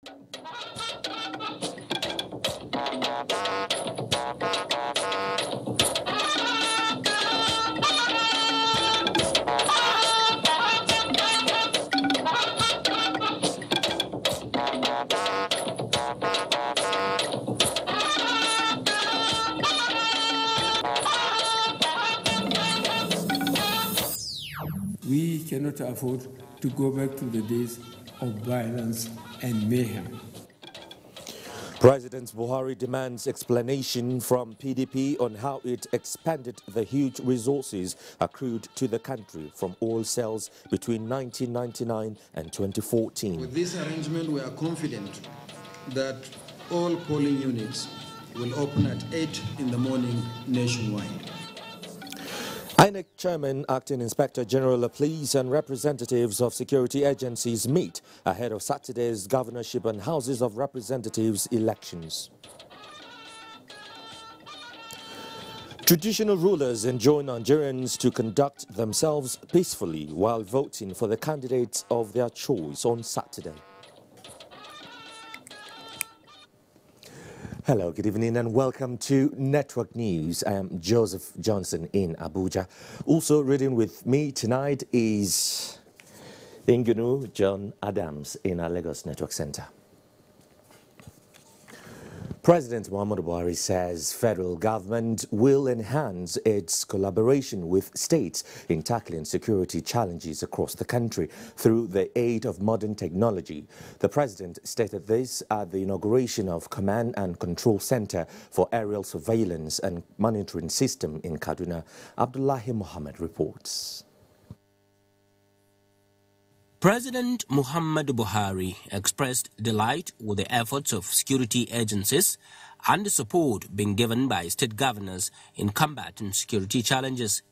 We cannot afford to go back to the days of violence and mayhem. President Buhari demands explanation from PDP on how it expended the huge resources accrued to the country from oil sales between 1999 and 2014. With this arrangement, we are confident that all polling units will open at 8 in the morning nationwide. INEC Chairman, Acting Inspector General of Police and representatives of security agencies meet ahead of Saturday's governorship and Houses of Representatives elections. Traditional rulers enjoin Nigerians to conduct themselves peacefully while voting for the candidates of their choice on Saturday. Hello, good evening and welcome to Network News. I am Joseph Johnson in Abuja. Also reading with me tonight is Ingunu John Adams in our Lagos Network Center. President Muhammadu Buhari says federal government will enhance its collaboration with states in tackling security challenges across the country through the aid of modern technology. The president stated this at the inauguration of Command and Control Center for Aerial Surveillance and Monitoring System in Kaduna. Abdullahi Mohammed reports. President Muhammadu Buhari expressed delight with the efforts of security agencies and the support being given by state governors in combating security challenges.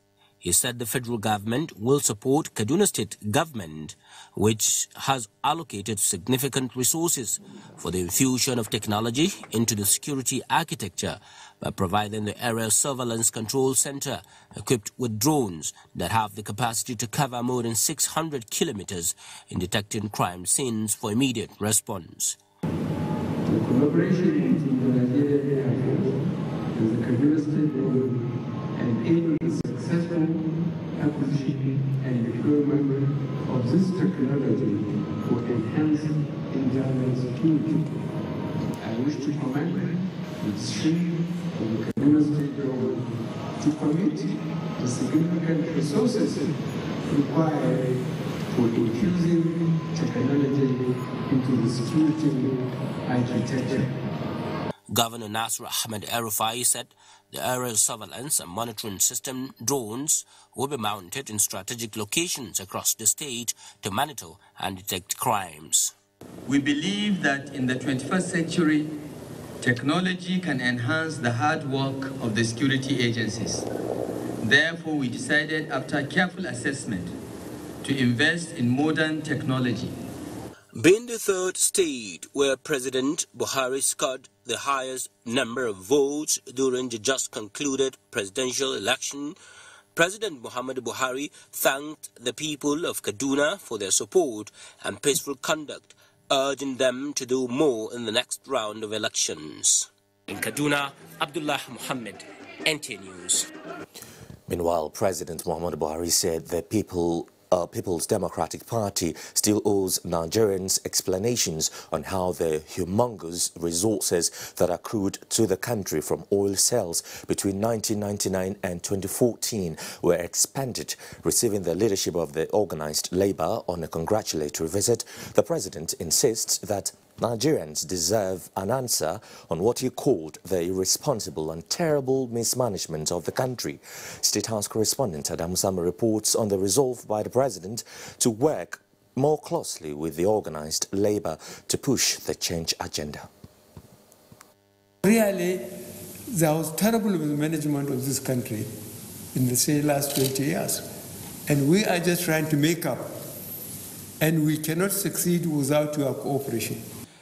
He said the federal government will support Kaduna State government, which has allocated significant resources for the infusion of technology into the security architecture by providing the Area Surveillance Control Center equipped with drones that have the capacity to cover more than 600 kilometers in detecting crime scenes for immediate response. The collaboration between the Nigerian Air Force and the Kaduna State government and aid the successful acquisition and deployment of this technology for enhanced internal security. I wish to commend the stream of the Kaduna State government to commit the significant resources required for infusing technology into the security architecture. Governor Nasir Ahmed El-Rufai said the aerial surveillance and monitoring system drones will be mounted in strategic locations across the state to monitor and detect crimes. We believe that in the 21st century, technology can enhance the hard work of the security agencies. Therefore, we decided after careful assessment to invest in modern technology. Being the third state where President Buhari scored the highest number of votes during the just concluded presidential election, President Muhammadu Buhari thanked the people of Kaduna for their support and peaceful conduct, urging them to do more in the next round of elections. In Kaduna, Abdullah Muhammad, NTA News. Meanwhile, President Muhammadu Buhari said the People's Democratic Party still owes Nigerians explanations on how the humongous resources that accrued to the country from oil sales between 1999 and 2014 were expended. Receiving the leadership of the organized labor on a congratulatory visit, the president insists that Nigerians deserve an answer on what he called the irresponsible and terrible mismanagement of the country. State House correspondent Adam Sama reports on the resolve by the president to work more closely with the organized labor to push the change agenda. Really, there was terrible mismanagement of this country in the last 20 years. And we are just trying to make up. And we cannot succeed without your cooperation.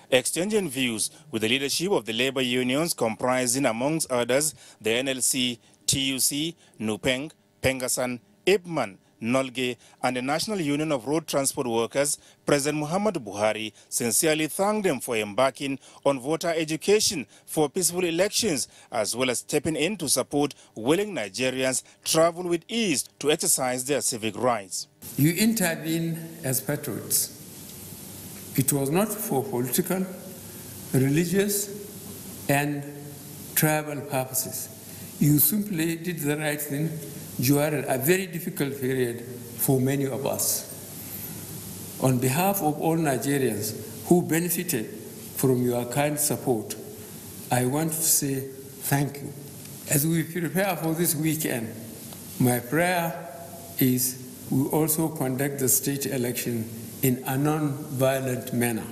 Exchanging views with the leadership of the labor unions comprising, amongst others, the NLC, TUC, NUPENG, Pengasan, IPMAN, Nolge, and the National Union of Road Transport Workers, President Muhammadu Buhari sincerely thanked them for embarking on voter education for peaceful elections, as well as stepping in to support willing Nigerians travel with ease to exercise their civic rights. You intervened as patriots. It was not for political, religious, and tribal purposes. You simply did the right thing during a very difficult period for many of us. On behalf of all Nigerians who benefited from your kind support, I want to say thank you. As we prepare for this weekend, my prayer is we also conduct the state election in a non-violent manner.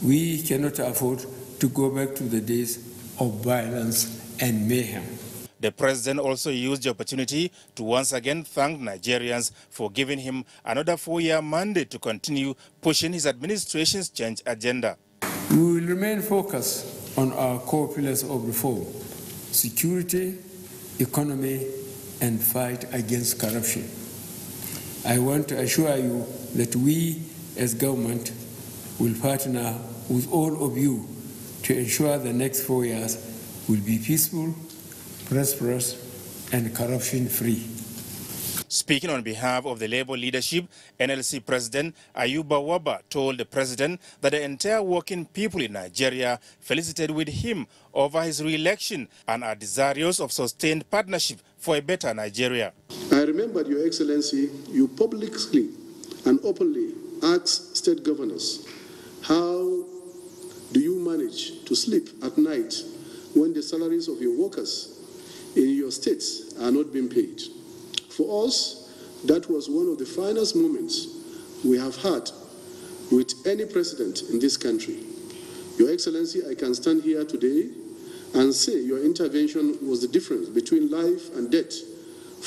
We cannot afford to go back to the days of violence and mayhem. The president also used the opportunity to once again thank Nigerians for giving him another 4-year mandate to continue pushing his administration's change agenda. We will remain focused on our core pillars of reform: security, economy, and fight against corruption. I want to assure you that we, as government, will partner with all of you to ensure the next 4 years will be peaceful, prosperous, and corruption-free. Speaking on behalf of the Labour leadership, NLC President Ayuba Waba told the president that the entire working people in Nigeria felicitated with him over his re-election and are desirous of sustained partnership for a better Nigeria. I remember, Your Excellency, you publicly and openly asked state governors, how do you manage to sleep at night when the salaries of your workers in your states are not being paid? For us, that was one of the finest moments we have had with any president in this country. Your Excellency, I can stand here today and say your intervention was the difference between life and death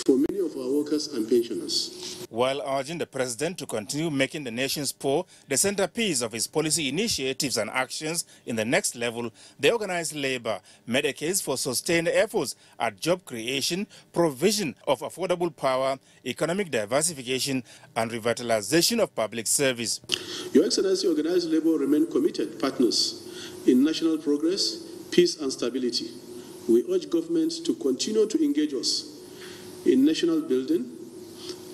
for many of our workers and pensioners. While urging the president to continue making the nation's poor the centerpiece of his policy initiatives and actions in the next level, the organized labor made a case for sustained efforts at job creation, provision of affordable power, economic diversification, and revitalization of public service. Your Excellency, organized labor remain committed partners in national progress, peace, and stability. We urge government to continue to engage us in national building,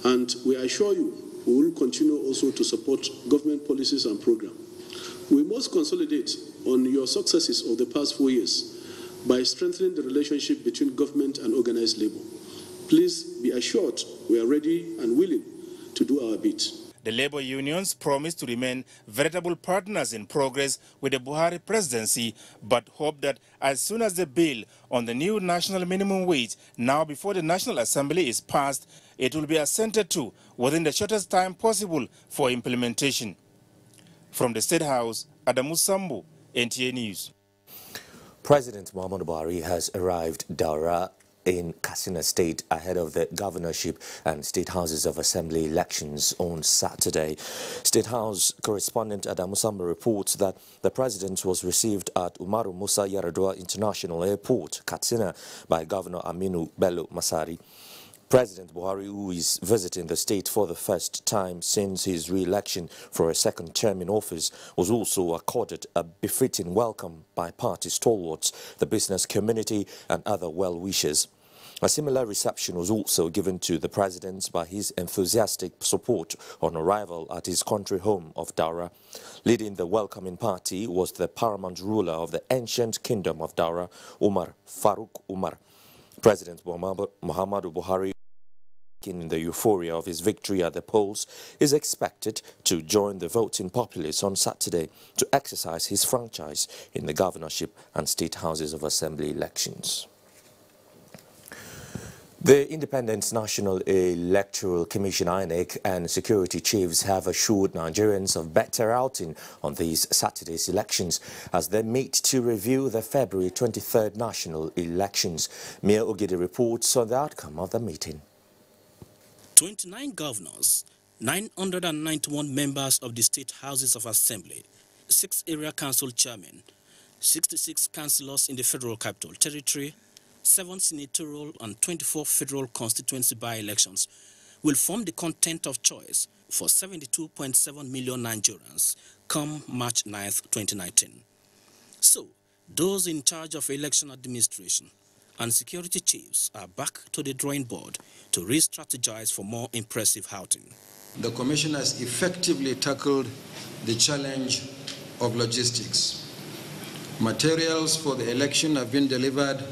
and we assure you we will continue also to support government policies and programs. We must consolidate on your successes of the past 4 years by strengthening the relationship between government and organized labor. Please be assured we are ready and willing to do our bit. The labor unions promised to remain veritable partners in progress with the Buhari presidency, but hope that as soon as the bill on the new national minimum wage, now before the National Assembly, is passed, it will be assented to within the shortest time possible for implementation. From the State House, Adamu Sambu, NTA News. President Muhammadu Buhari has arrived Daura in Katsina State ahead of the governorship and State Houses of Assembly elections on Saturday. State House correspondent Adamu Samba reports that the president was received at Umaru Musa Yar'Adua International Airport, Katsina, by Governor Aminu Bello Masari. President Buhari, who is visiting the state for the first time since his re-election for a second term in office, was also accorded a befitting welcome by party stalwarts, the business community, and other well-wishers. A similar reception was also given to the president by his enthusiastic support on arrival at his country home of Daura. Leading the welcoming party was the paramount ruler of the ancient kingdom of Daura, Umar Faruk Umar. President Muhammadu Buhari, in the euphoria of his victory at the polls, is expected to join the voting populace on Saturday to exercise his franchise in the governorship and State Houses of Assembly elections. The Independent National Electoral Commission (INEC) and security chiefs have assured Nigerians of better outing on these Saturday's elections as they meet to review the February 23rd national elections. Mia Ogede reports on the outcome of the meeting. 29 governors, 991 members of the State Houses of Assembly, 6 area council chairmen, 66 councillors in the Federal Capital Territory, 7 senatorial and 24 federal constituency by-elections will form the content of choice for 72.7 million Nigerians come March 9th, 2019. So, those in charge of election administration and security chiefs are back to the drawing board to re-strategize for more impressive outing. The Commission has effectively tackled the challenge of logistics. Materials for the election have been delivered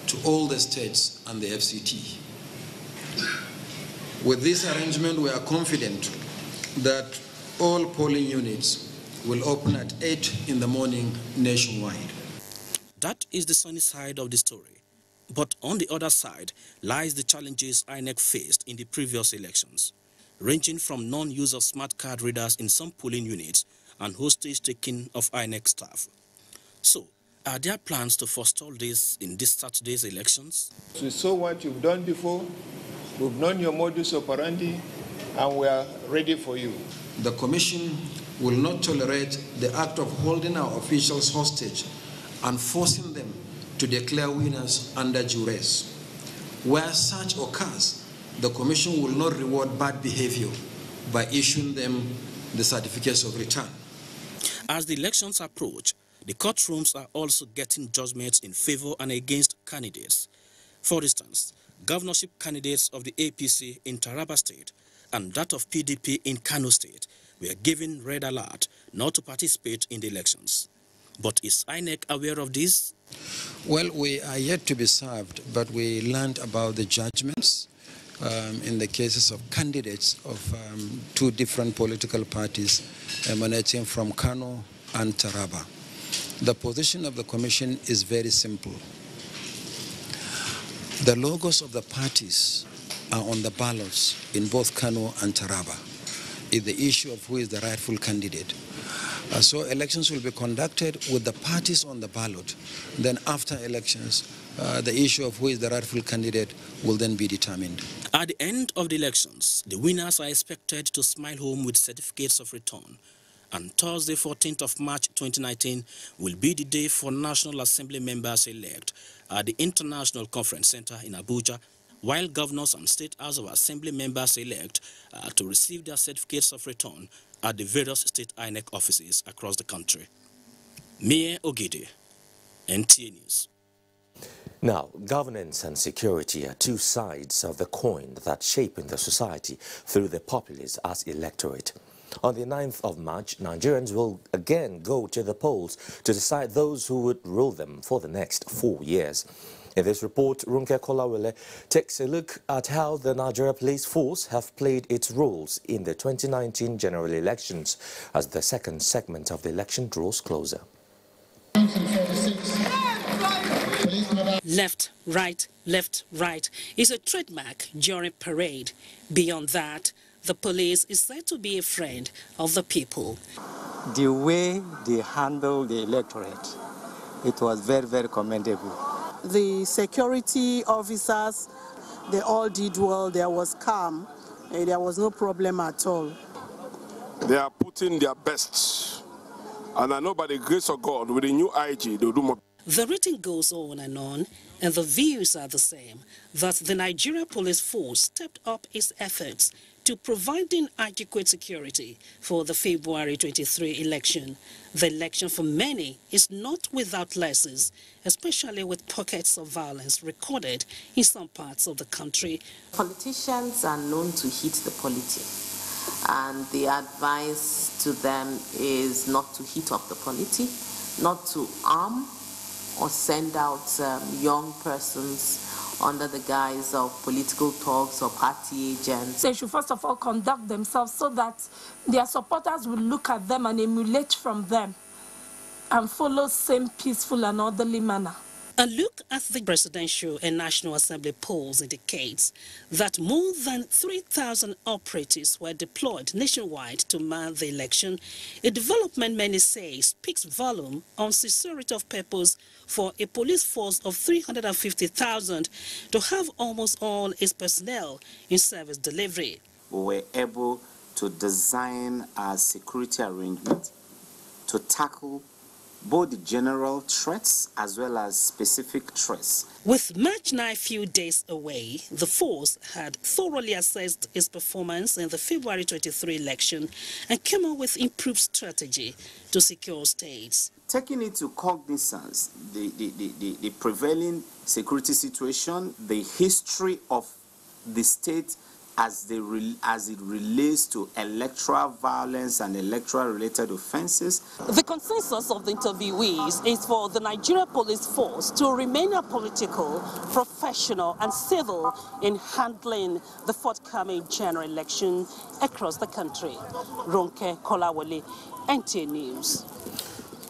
to all the states and the FCT. With this arrangement, we are confident that all polling units will open at 8 in the morning nationwide. That is the sunny side of the story. But on the other side lies the challenges INEC faced in the previous elections, ranging from non-use of smart card readers in some polling units and hostage-taking of INEC staff. So, are there plans to forestall this in this Saturday's elections? We saw what you've done before, we've known your modus operandi, and we are ready for you. The Commission will not tolerate the act of holding our officials hostage and forcing them to declare winners under duress. Where such occurs, the Commission will not reward bad behavior by issuing them the certificates of return. As the elections approach, the courtrooms are also getting judgments in favor and against candidates. For instance, governorship candidates of the APC in Taraba State and that of PDP in Kano State were given red alert not to participate in the elections. But is INEC aware of this? Well, we are yet to be served, but we learned about the judgments in the cases of candidates of two different political parties emanating from Kano and Taraba. The position of the Commission is very simple. The logos of the parties are on the ballots in both Kano and Taraba. It's the issue of who is the rightful candidate. So elections will be conducted with the parties on the ballot. Then after elections, the issue of who is the rightful candidate will then be determined. At the end of the elections, the winners are expected to smile home with certificates of return. And Thursday, 14th of March 2019, will be the day for National Assembly members-elect at the International Conference Center in Abuja, while governors and State House of Assembly members-elect are to receive their certificates of return at the various state INEC offices across the country. Mie Ogide, NTA News. Now, governance and security are two sides of the coin that shape the society through the populace as electorate. On the 9th of March, Nigerians will again go to the polls to decide those who would rule them for the next 4 years. In this report, Runke Kolawole takes a look at how the Nigeria Police Force have played its roles in the 2019 general elections as the second segment of the election draws closer. Left, right is a trademark during parade. Beyond that, the police is said to be a friend of the people. The way they handled the electorate, it was very, very commendable. The security officers, they all did well. There was calm. There was no problem at all. They are putting their best. And I know by the grace of God, with the new IG, they'll do more. The rating goes on, and the views are the same, that the Nigeria Police Force stepped up its efforts to providing adequate security for the February 23 election. The election for many is not without lessons, especially with pockets of violence recorded in some parts of the country. Politicians are known to hit the polity, and the advice to them is not to hit up the polity, not to arm or send out young persons under the guise of political talks or party agents. They should first of all conduct themselves so that their supporters will look at them and emulate from them and follow same peaceful and orderly manner. A look at the Presidential and National Assembly polls indicates that more than 3,000 operatives were deployed nationwide to man the election, a development many say speaks volume on sincerity of purpose for a police force of 350,000 to have almost all its personnel in service delivery. We were able to design our security arrangements to tackle both the general threats as well as specific threats. With March now a few days away, the force had thoroughly assessed its performance in the February 23 election and came up with improved strategy to secure states. Taking into cognizance the prevailing security situation, the history of the state as it relates to electoral violence and electoral-related offences. The consensus of the interviewees is for the Nigeria police force to remain apolitical, professional and civil in handling the forthcoming general election across the country. Ronke Kolawole, NTA News.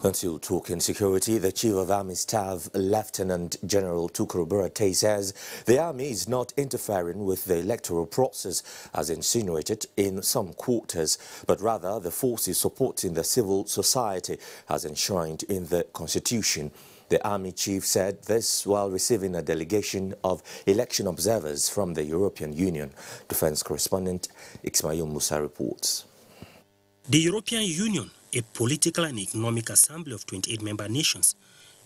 Until talking security, the Chief of Army Staff, Lieutenant General Tukur Buratai, says the Army is not interfering with the electoral process as insinuated in some quarters, but rather the force is supporting the civil society as enshrined in the Constitution. The Army Chief said this while receiving a delegation of election observers from the European Union. Defense correspondent Ismail Musa reports. The European Union, a political and economic assembly of 28 member nations,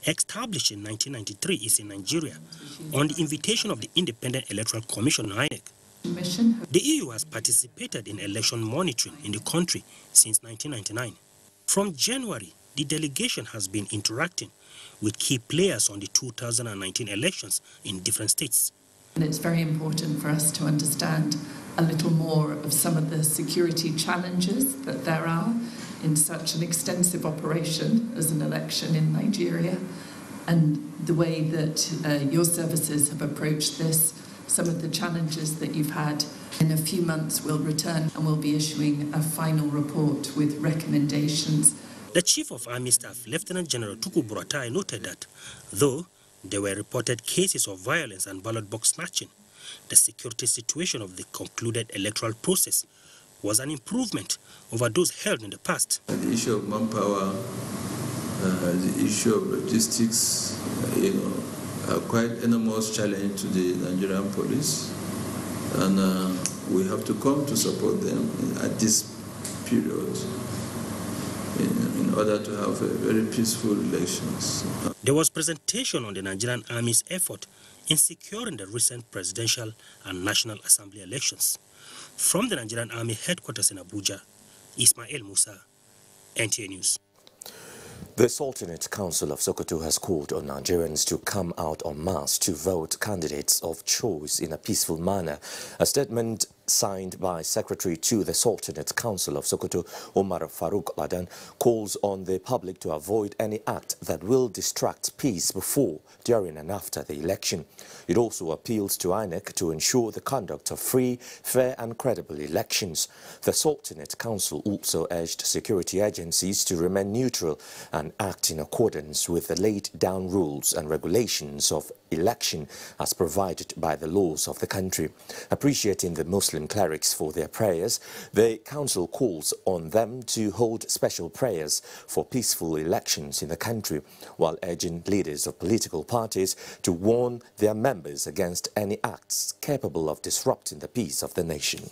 established in 1993, is in Nigeria on the invitation of the Independent Electoral Commission, INEC. The EU has participated in election monitoring in the country since 1999. From January, the delegation has been interacting with key players on the 2019 elections in different states. And it's very important for us to understand a little more of some of the security challenges that there are in such an extensive operation as an election in Nigeria, and the way that your services have approached this, some of the challenges that you've had. In a few months we'll return and we'll be issuing a final report with recommendations. The Chief of Army Staff, Lieutenant General Tukur Buratai, noted that though there were reported cases of violence and ballot box snatching, the security situation of the concluded electoral process was an improvement over those held in the past. The issue of manpower, the issue of logistics, are quite enormous challenge to the Nigerian police, and we have to come to support them at this period in order to have a very peaceful elections. There was presentation on the Nigerian Army's effort in securing the recent presidential and National Assembly elections. From the Nigerian Army headquarters in Abuja, Ismail Musa, NTA News. The Sultanate Council of Sokoto has called on Nigerians to come out en masse to vote candidates of choice in a peaceful manner. A statement signed by Secretary to the Sultanate Council of Sokoto, Omar Farouk Ladan, calls on the public to avoid any act that will distract peace before, during and after the election. It also appeals to INEC to ensure the conduct of free, fair and credible elections. The Sultanate Council also urged security agencies to remain neutral and act in accordance with the laid down rules and regulations of election as provided by the laws of the country. Appreciating the Muslim clerics for their prayers, the council calls on them to hold special prayers for peaceful elections in the country, while urging leaders of political parties to warn their members against any acts capable of disrupting the peace of the nation.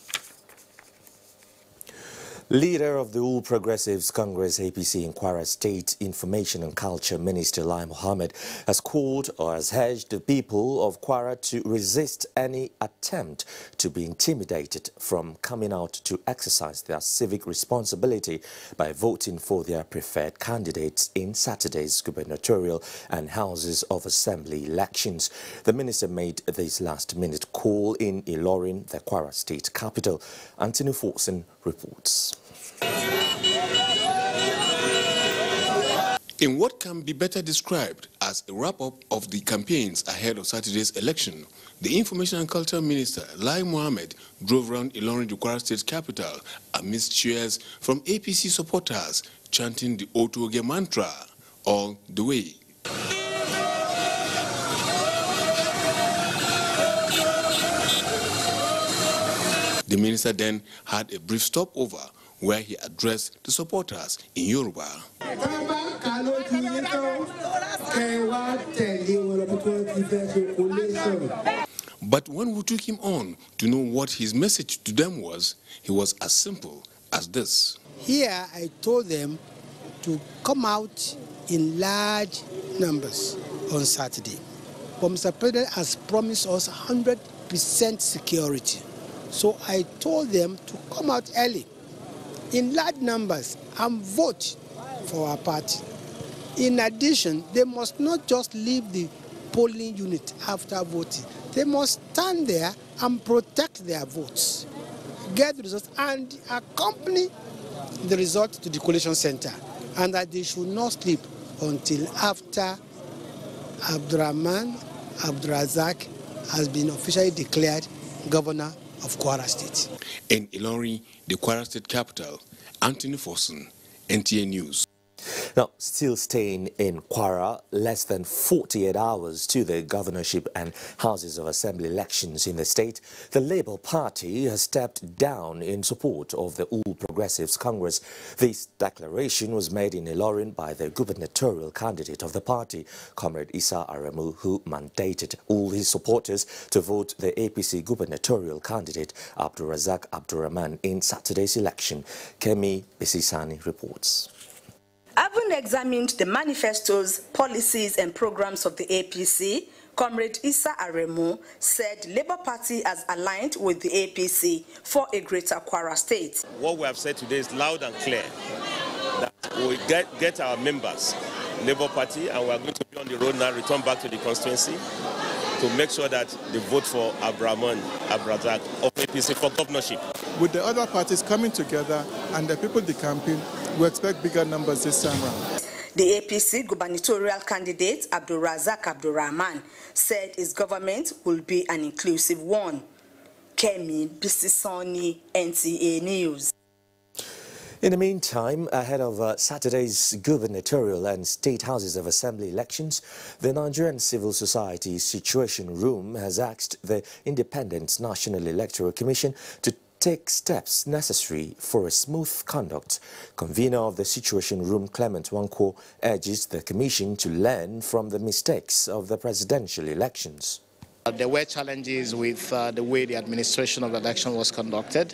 Leader of the All Progressives Congress APC in Kwara State, Information and Culture Minister Lai Mohammed has called or has urged the people of Kwara to resist any attempt to be intimidated from coming out to exercise their civic responsibility by voting for their preferred candidates in Saturday's gubernatorial and Houses of Assembly elections. The minister made this last-minute call in Ilorin, the Kwara State capital. Anthony Forson reports. In what can be better described as a wrap-up of the campaigns ahead of Saturday's election, the Information and Culture Minister, Lai Mohammed, drove around Ilorin, the Kwara State capital, amidst cheers from APC supporters chanting the Otuoge mantra all the way. The minister then had a brief stopover where he addressed the supporters in Yoruba. But when we took him on to know what his message to them was, he was as simple as this. Here I told them to come out in large numbers on Saturday. But Mr. President has promised us 100% security. So I told them to come out early in large numbers and vote for our party. In addition, they must not just leave the polling unit after voting. They must stand there and protect their votes, get the results, and accompany the result to the collation center, and that they should not sleep until after Abdurrahman Abdurazak has been officially declared governor of Kwara State. In Ilorin, the Kwara State capital, Anthony Forson, NTA News. Now, still staying in Kwara, less than 48 hours to the governorship and Houses of Assembly elections in the state, the Labour Party has stepped down in support of the All Progressives Congress. This declaration was made in Ilorin by the gubernatorial candidate of the party, Comrade Issa Aremu, who mandated all his supporters to vote the APC gubernatorial candidate, Abdurazak Abdurrahman, in Saturday's election. Kemi Bisisani reports. Having examined the manifestos, policies and programs of the APC, Comrade Issa Aremu said Labour Party has aligned with the APC for a greater Kwara State. What we have said today is loud and clear that we get our members, Labour Party, and we are going to be on the road now, return back to the constituency to make sure that they vote for Abdurrahman Abdurazak of APC for governorship. With the other parties coming together and the people decamping, we expect bigger numbers this time around. The APC gubernatorial candidate, Abdurazak Abdurrahman, said his government will be an inclusive one. Kemi Bisisani, NTA News. In the meantime, ahead of Saturday's gubernatorial and state houses of assembly elections, the Nigerian Civil Society Situation Room has asked the Independent National Electoral Commission to take steps necessary for a smooth conduct. Convener of the Situation Room, Clement Wanko, urges the Commission to learn from the mistakes of the presidential elections. There were challenges with the way the administration of the election was conducted.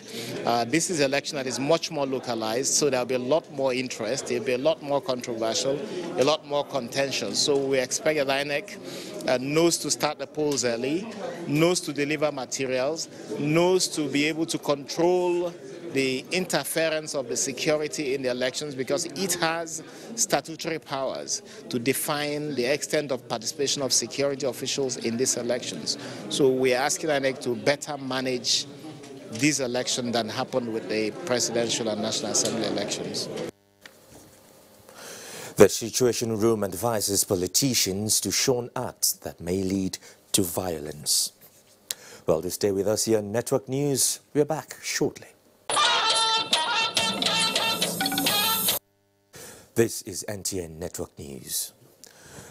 This is an election that is much more localized, so there will be a lot more interest, there will be a lot more controversial, a lot more contentious. So we expect that INEC knows to start the polls early, knows to deliver materials, knows to be able to control the interference of the security in the elections, because it has statutory powers to define the extent of participation of security officials in these elections. So we are asking INEC to better manage this election than happened with the presidential and National Assembly elections. The Situation Room advises politicians to shun acts that may lead to violence. Well, to stay with us here on Network News, we're back shortly. This is NTN Network News.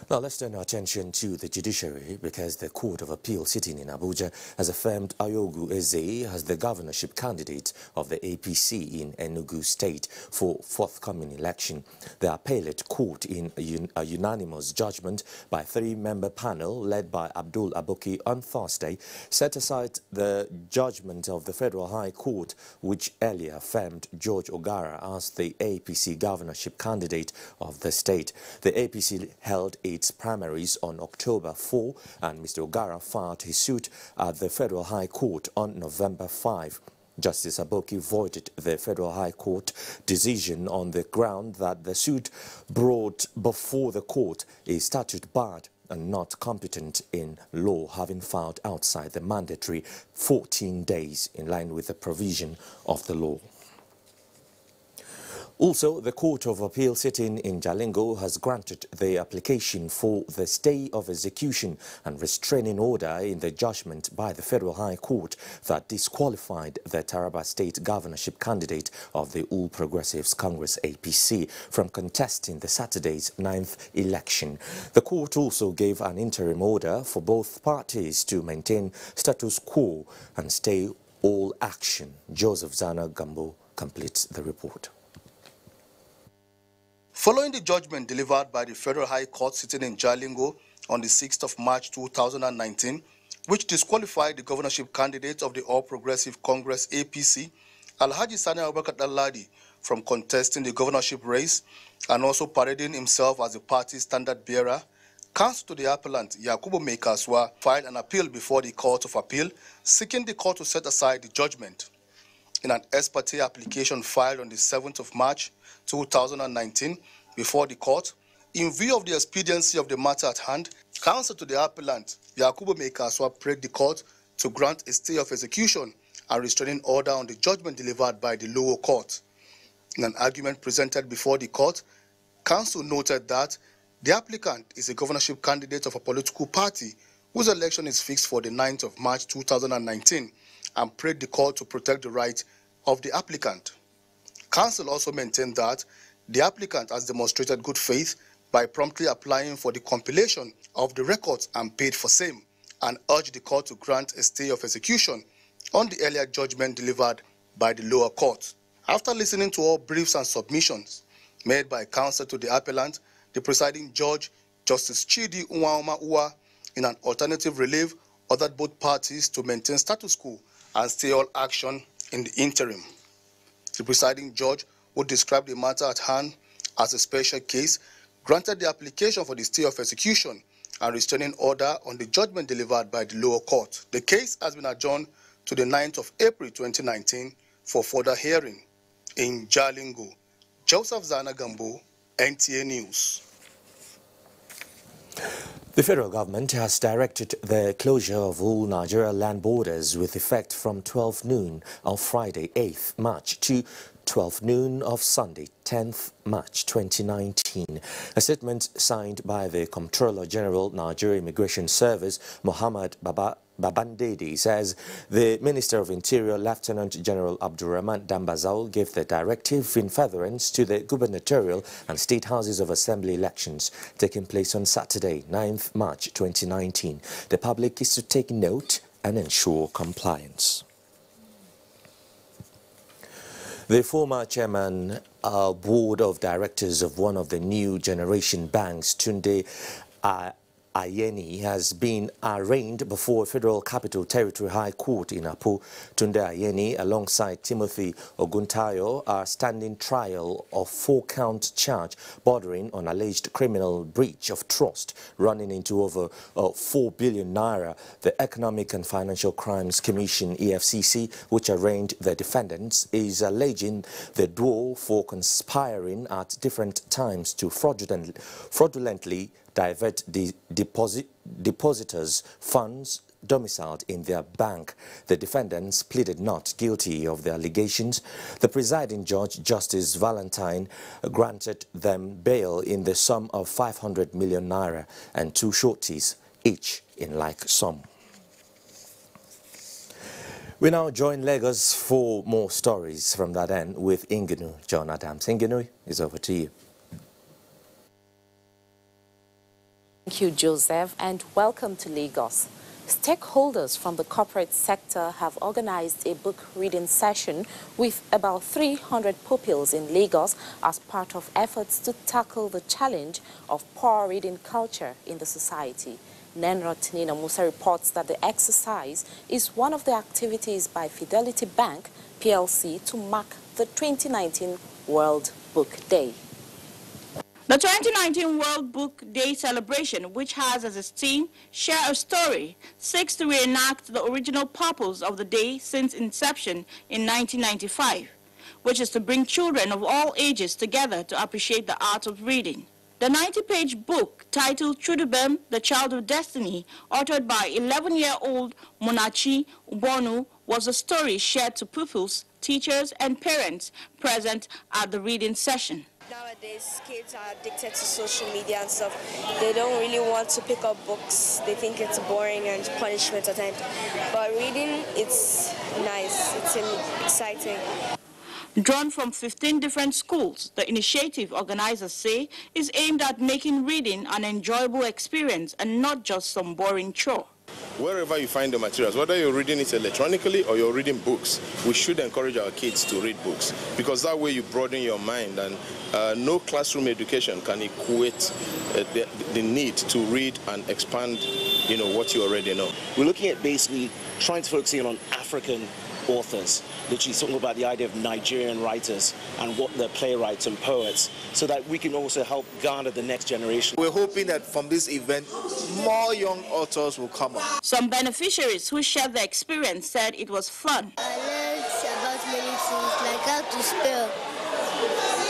Now let's turn our attention to the judiciary, because the Court of Appeal sitting in Abuja has affirmed Ayogu Eze as the governorship candidate of the APC in Enugu State for forthcoming election. The appellate court, in a unanimous judgment by three-member panel led by Abdul Aboki on Thursday, set aside the judgment of the Federal High Court, which earlier affirmed George Ogara as the APC governorship candidate of the state. The APC held its primaries on October 4, and Mr. Ogara filed his suit at the Federal High Court on November 5. Justice Aboki voided the Federal High Court decision on the ground that the suit brought before the court is statute barred and not competent in law, having filed outside the mandatory 14 days in line with the provision of the law. Also, the Court of Appeal sitting in Jalingo has granted the application for the stay of execution and restraining order in the judgment by the Federal High Court that disqualified the Taraba State governorship candidate of the All Progressives Congress APC from contesting the Saturday's 9th election. The court also gave an interim order for both parties to maintain status quo and stay all action. Joseph Zana Gambo completes the report. Following the judgment delivered by the Federal High Court sitting in Jalingo on the 6th of March 2019, which disqualified the governorship candidate of the All Progressive Congress APC, Alhaji Sani Abubakar Dalladi, from contesting the governorship race, and also parading himself as the party's standard bearer, counsel to the appellant, Yakubu Mekaswa, filed an appeal before the Court of Appeal, seeking the court to set aside the judgment. In an ex parte application filed on the 7th of March 2019 before the court, in view of the expediency of the matter at hand, counsel to the appellant, Yakubu Mekaswa, prayed the court to grant a stay of execution and restraining order on the judgment delivered by the lower court. In an argument presented before the court, counsel noted that the applicant is a governorship candidate of a political party whose election is fixed for the 9th of March 2019 and prayed the court to protect the right of the applicant. Counsel also maintained that the applicant has demonstrated good faith by promptly applying for the compilation of the records and paid for same, and urged the court to grant a stay of execution on the earlier judgment delivered by the lower court. After listening to all briefs and submissions made by counsel to the appellant, the presiding judge, Justice Chidi Nwaoma-Uwa, in an alternative relief, ordered both parties to maintain status quo and stay all action in the interim. The presiding judge, who described the matter at hand as a special case, granted the application for the stay of execution and restraining order on the judgment delivered by the lower court. The case has been adjourned to the 9th of April 2019 for further hearing. In Jalingo, Joseph Zanagambo, NTA News. The federal government has directed the closure of all Nigeria land borders with effect from 12 noon on Friday, 8th March to 12 noon of Sunday, 10th March 2019. A statement signed by the Comptroller General, Nigeria Immigration Service, Mohammed Babandede, says the Minister of Interior, Lieutenant General Abdurrahman Dambazao, gave the directive in furtherance to the gubernatorial and state houses of assembly elections taking place on Saturday, 9th March 2019. The public is to take note and ensure compliance. The former chairman board of directors of one of the new generation banks, Tunde Ayeni, has been arraigned before Federal Capital Territory High Court in Apo. Tunde Ayeni, alongside Timothy Oguntayo, are standing trial of 4-count charge bordering on alleged criminal breach of trust running into over 4 billion naira. The Economic and Financial Crimes Commission, EFCC, which arraigned the defendants, is alleging the duo for conspiring at different times to fraudulently divert the depositors' funds domiciled in their bank. The defendants pleaded not guilty of the allegations. The presiding judge, Justice Valentine, granted them bail in the sum of 500 million naira and 2 shorties, each in like sum. We now join Lagos for more stories from that end with Ingenu John Adams. Ingenu, is over to you. Thank you, Joseph, and welcome to Lagos. Stakeholders from the corporate sector have organized a book reading session with about 300 pupils in Lagos as part of efforts to tackle the challenge of poor reading culture in the society. Nenrot Nina Musa reports that the exercise is one of the activities by Fidelity Bank PLC to mark the 2019 World Book Day. The 2019 World Book Day celebration, which has as its theme, Share a Story, seeks to reenact the original purpose of the day since inception in 1995, which is to bring children of all ages together to appreciate the art of reading. The 90-page book, titled Chudubem, the Child of Destiny, authored by 11-year-old Munachi Ubonu, was a story shared to pupils, teachers, and parents present at the reading session. Nowadays, kids are addicted to social media and stuff. They don't really want to pick up books. They think it's boring and punishment at times. But reading, it's nice. It's exciting. Drawn from 15 different schools, the initiative, organizers say, is aimed at making reading an enjoyable experience and not just some boring chore. Wherever you find the materials, whether you're reading it electronically or you're reading books, we should encourage our kids to read books, because that way you broaden your mind, and no classroom education can equate the need to read and expand, what you already know. We're looking at basically trying to focus in on African authors, literally talking about the idea of Nigerian writers and what they're playwrights and poets, so that we can also help garner the next generation. We're hoping that from this event, more young authors will come up. Some beneficiaries who shared their experience said it was fun. I learned about many things, like how to spell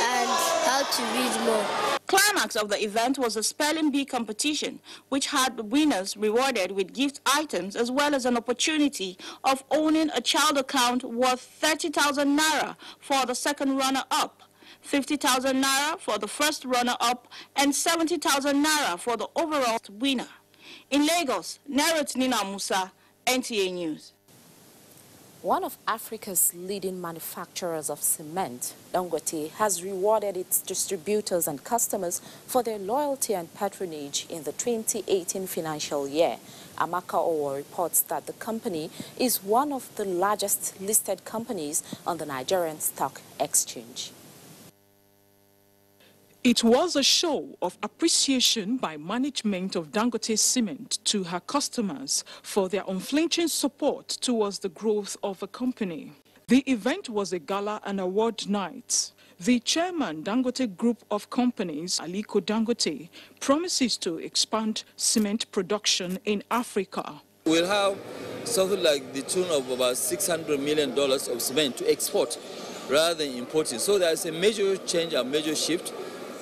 and how to read more. Climax of the event was a spelling bee competition, which had the winners rewarded with gift items as well as an opportunity of owning a child account worth 30,000 naira for the second runner-up, 50,000 naira for the first runner-up, and 70,000 naira for the overall winner. In Lagos, Narot Nina Musa, NTA News. One of Africa's leading manufacturers of cement, Dangote, has rewarded its distributors and customers for their loyalty and patronage in the 2018 financial year. Amaka Owo reports that the company is one of the largest listed companies on the Nigerian Stock Exchange. It was a show of appreciation by management of Dangote Cement to her customers for their unflinching support towards the growth of the company. The event was a gala and award night. The chairman, Dangote Group of Companies, Aliko Dangote, promises to expand cement production in Africa. We'll have something like the tune of about $600 million of cement to export rather than importing. So there's a major change, a major shift.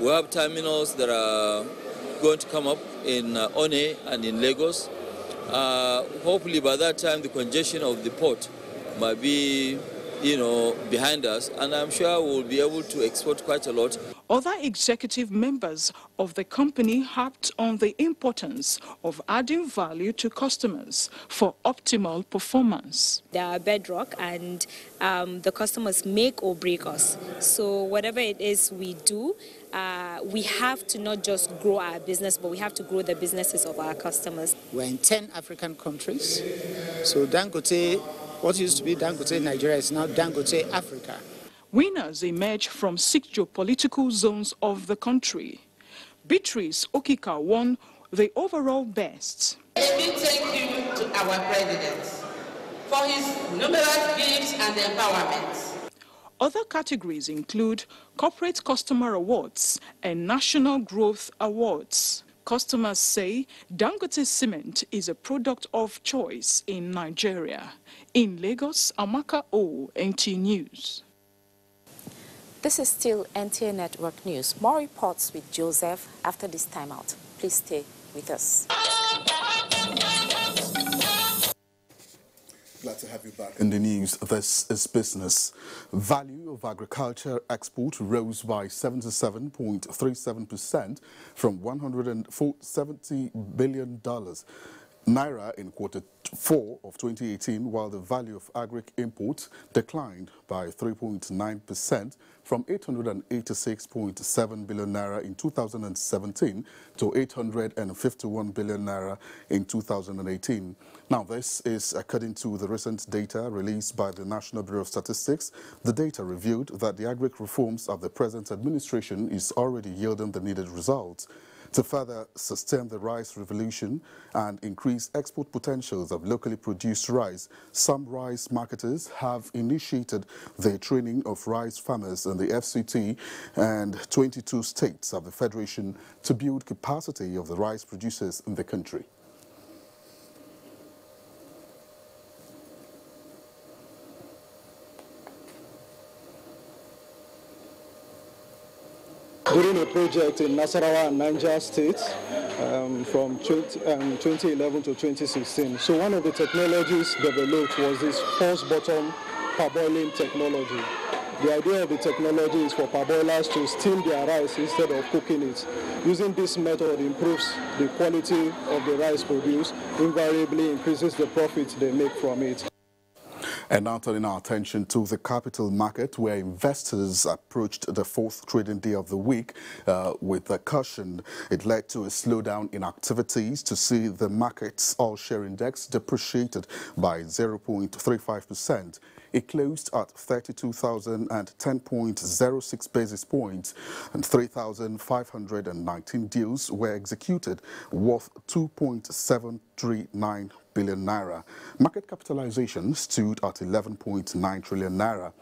We have terminals that are going to come up in One and in Lagos. Hopefully by that time the congestion of the port might be, behind us, and I'm sure we'll be able to export quite a lot. Other executive members of the company harped on the importance of adding value to customers for optimal performance. They are bedrock, and the customers make or break us. So whatever it is we do, we have to not just grow our business, but we have to grow the businesses of our customers. We're in 10 African countries. So Dangote, what used to be Dangote Nigeria, is now Dangote Africa. Winners emerge from 6 geopolitical zones of the country. Beatrice Okika won the overall best. A big thank you to our president for his numerous gifts and empowerment. Other categories include Corporate Customer Awards and National Growth Awards. Customers say Dangote Cement is a product of choice in Nigeria. In Lagos, Amaka O, NT News. This is still NTA Network News. More reports with Joseph after this timeout. Please stay with us. Glad to have you back in the news. This is business. Value of agriculture export rose by 77.37% from $170 billion Naira in quarter 4 of 2018, while the value of agri-imports declined by 3.9% from 886.7 billion Naira in 2017 to 851 billion Naira in 2018. Now, this is according to the recent data released by the National Bureau of Statistics. The data revealed that the agri reforms of the present administration is already yielding the needed results. To further sustain the rice revolution and increase export potentials of locally produced rice, some rice marketers have initiated the training of rice farmers in the FCT and 22 states of the Federation to build capacity of the rice producers in the country. During a project in Nasarawa and Niger states from 2011 to 2016. So one of the technologies developed was this pulse bottom parboiling technology. The idea of the technology is for parboilers to steam their rice instead of cooking it. Using this method improves the quality of the rice produced, invariably increases the profit they make from it. And now turning our attention to the capital market, where investors approached the 4th trading day of the week with a caution. It led to a slowdown in activities to see the market's all-share index depreciated by 0.35%. It closed at 32,010.06 basis points, and 3,519 deals were executed, worth 2.739 billion naira. Market capitalization stood at 11.9 trillion naira.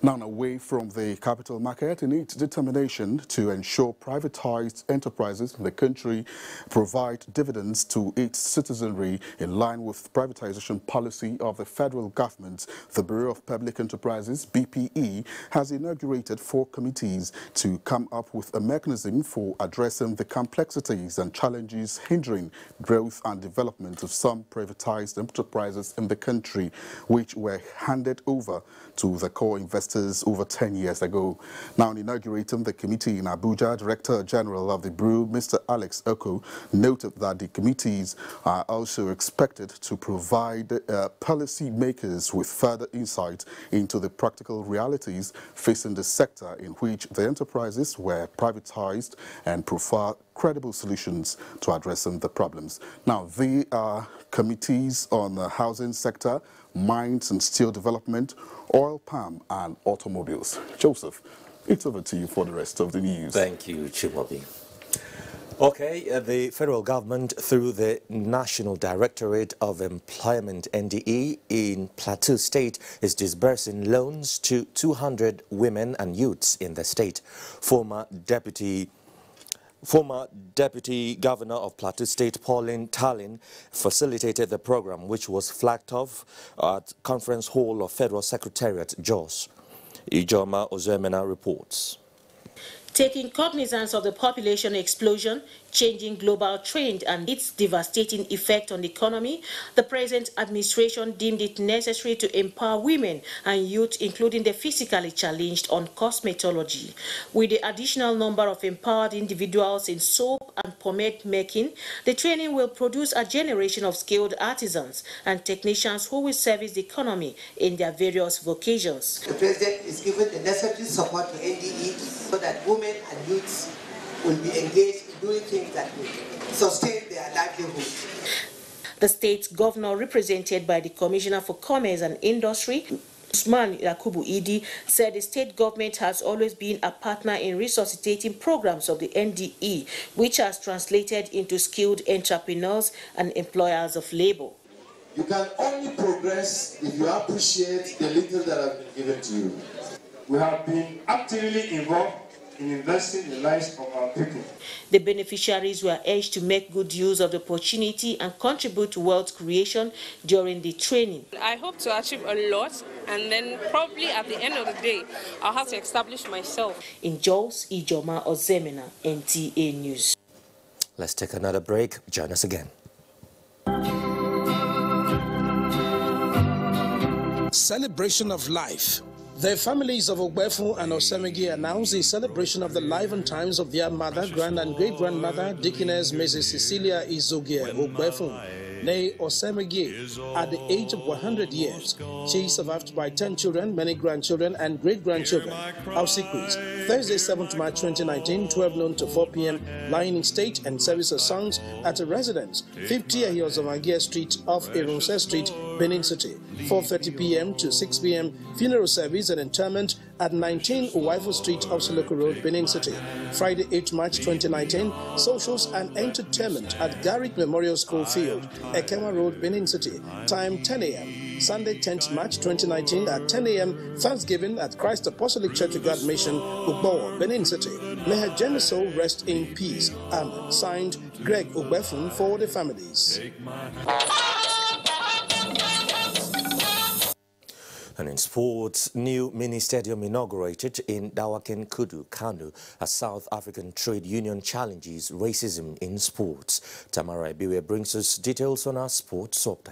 Now, away from the capital market, in its determination to ensure privatized enterprises in the country provide dividends to its citizenry in line with privatization policy of the federal government, the Bureau of Public Enterprises, BPE, has inaugurated 4 committees to come up with a mechanism for addressing the complexities and challenges hindering growth and development of some privatized enterprises in the country, which were handed over to the core investors over 10 years ago. Now, in inaugurating the committee in Abuja, Director General of the Bureau, Mr. Alex Oko, noted that the committees are also expected to provide policy makers with further insight into the practical realities facing the sector in which the enterprises were privatized and provide credible solutions to addressing the problems. Now, they are committees on the housing sector, mines and steel development, oil palm and automobiles. Joseph, it's over to you for the rest of the news. Thank you, Chimobi. Okay, the federal government, through the National Directorate of Employment, NDE, in Plateau State, is disbursing loans to 200 women and youths in the state. Former Deputy Governor of Plateau State, Pauline Tallinn, facilitated the program, which was flagged off at Conference Hall of Federal Secretariat, Jos. Ijoma Ozemena reports. Taking cognizance of the population explosion, changing global trend and its devastating effect on the economy, the present administration deemed it necessary to empower women and youth, including the physically challenged, on cosmetology. With the additional number of empowered individuals in soap and pomade making, the training will produce a generation of skilled artisans and technicians who will service the economy in their various vocations. The President is given the necessary support to NDE so that women and youths will be engaged in doing things that will sustain their livelihood. The state governor, represented by the Commissioner for Commerce and Industry, Usman Yakubu Idi, said the state government has always been a partner in resuscitating programs of the NDE, which has translated into skilled entrepreneurs and employers of labor. You can only progress if you appreciate the little that has been given to you. We have been actively involved in investing in the lives of our people. The beneficiaries were urged to make good use of the opportunity and contribute to wealth creation during the training. I hope to achieve a lot, and then probably at the end of the day, I'll have to establish myself. In Jos, Ijoma Ozemena, NTA News. Let's take another break. Join us again. Celebration of life. The families of Ogbefu and Osemegi announced the celebration of the life and times of their mother, grand and great-grandmother, Deaconess Mrs. Cecilia Izogie Ogbefu, nay Osemegi, at the age of 100 years. She is survived by 10 children, many grandchildren and great-grandchildren. Our secrets. Thursday, 7th March 2019, 12 noon to 4 p.m., lying in state and service of songs at a residence, 50 Ahiozomagia Street off Erunse Street, Benin City. 4:30 p.m. to 6 p.m., funeral service and interment at 19 Uwaifu Street off Siloko Road, Benin City. Friday, 8 March 2019, socials and entertainment at Garrick Memorial School Field, Ekema Road, Benin City. Time 10 a.m. Sunday, 10th March 2019 at 10 a.m., Thanksgiving at Christ Apostolic Church of God Mission, Ugbo, Benin City. May her generous soul rest in peace. Amen. Signed, Greg Ogbefun for the families. And in sports, new mini stadium inaugurated in Dawakin Kudu, Kanu, as South African Trade Union challenges racism in sports. Tamara Ibiwe brings us details on our sports update.